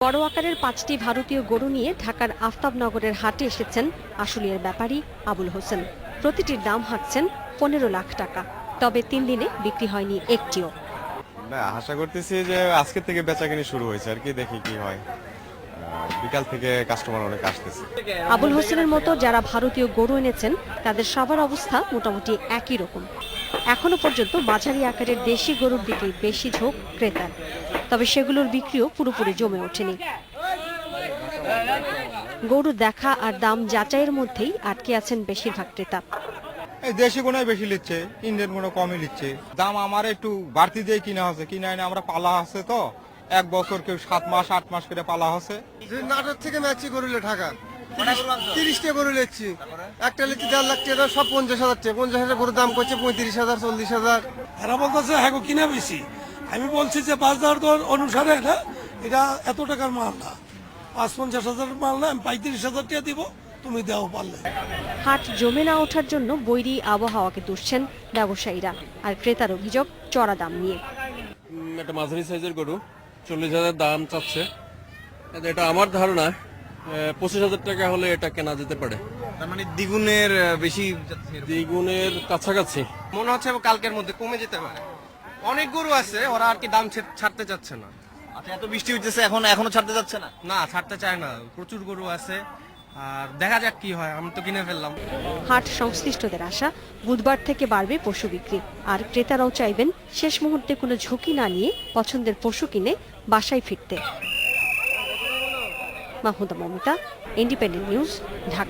বড় আকারের 5টি ভারতীয় গরু নিয়ে ঢাকার আফতাবনগরের হাটে এসেছেন আশুলিয়ার ব্যাপারী আবুল হোসেন। প্রতিটির দাম হাঁকছেন 15 লাখ টাকা। তবে 3 দিনে বিক্রি হয়নি একটিও। না, আশা করতেছি যে আজকে থেকে বেচাকেনি শুরু হয়েছে আর কি, দেখি কি হয়। বিকাল থেকে কাস্টমার অনেক আসতেছে। আবুল হোসেনের মতো যারা ভারতীয় গরু এনেছেন তাদের সবার অবস্থা মোটামুটি একই রকম। এখনো পর্যন্ত মাঝারি আকারের দেশি গরুর দিকে বেশি ঝোঁক ক্রেতার, তবে সেগুলোর বিক্রিও পুরোপুরি জমে ওঠেনি। গরু দেখা আর দাম যাচাইয়ের মধ্যেই আটকে আছেন বেশিরভাগ ক্রেতা। এই দেশি গোনাই বেশি নিচ্ছে, ইন্ডিয়ান গোনা কমই নিচ্ছে। দাম আমার একটু বাড়তি দিয়ে কিনা হচ্ছে, কিনা এনে আমরা পালা আছে তো, 1 বছর কেউ 7 মাস 8 মাস করে পালা হচ্ছে। নাটোর থেকে ম্যাচি গরুলে ঢাকা 30টা গরু লেচ্ছি, একটা লিচি 1.5 লাখ টাকা, সব 50,000 টাকা। 50,000 গরুর দাম করছে 35,000 40,000। এরা বলতেছে হ্যাঁ কিনা বেশি। আমি বলছি যে বাজার দর অনুসারে এটা এত টাকার মাল না, 50,000 মাল না, আমি 35,000 টাকা দিব, তুমি দেও পারলে। হাট জমে না ওঠার জন্য বৈরী আবহাওয়াকে দুষছেন ব্যবসায়ীরা, আর ক্রেতার অভিযোগ চড়া দাম নিয়ে। একটা মাঝারি সাইজের গরু 40,000 দাম চাচ্ছে। এটা আমার ধারণা 25,000 টাকা হলে এটা কেনা যেতে পারে। তার মানে দ্বিগুণের বেশি, দ্বিগুণের কাছাকাছি মনে হচ্ছে কালকের মধ্যে কমে যেতে পারে। অনেক গরু আছে, ওরা আর কি দাম ছাড়তে চাচ্ছে না। আচ্ছা, এত বৃষ্টি হচ্ছে এখনো ছাড়তে যাচ্ছে না? না, ছাড়তে চায় না, প্রচুর গরু আছে। আর দেখা যাক কি হয়, আমি তো কিনে ফেললাম। হাট সংশ্লিষ্টদের আশা বুধবার থেকে বাড়বে পশু বিক্রি, আর ক্রেতারাও চাইবেন শেষ মুহূর্তে কোনো ঝুঁকি না নিয়ে পছন্দের পশু কিনে বাসায় ফিরতে। Mahmuda Momita, Independent News, Dhaka.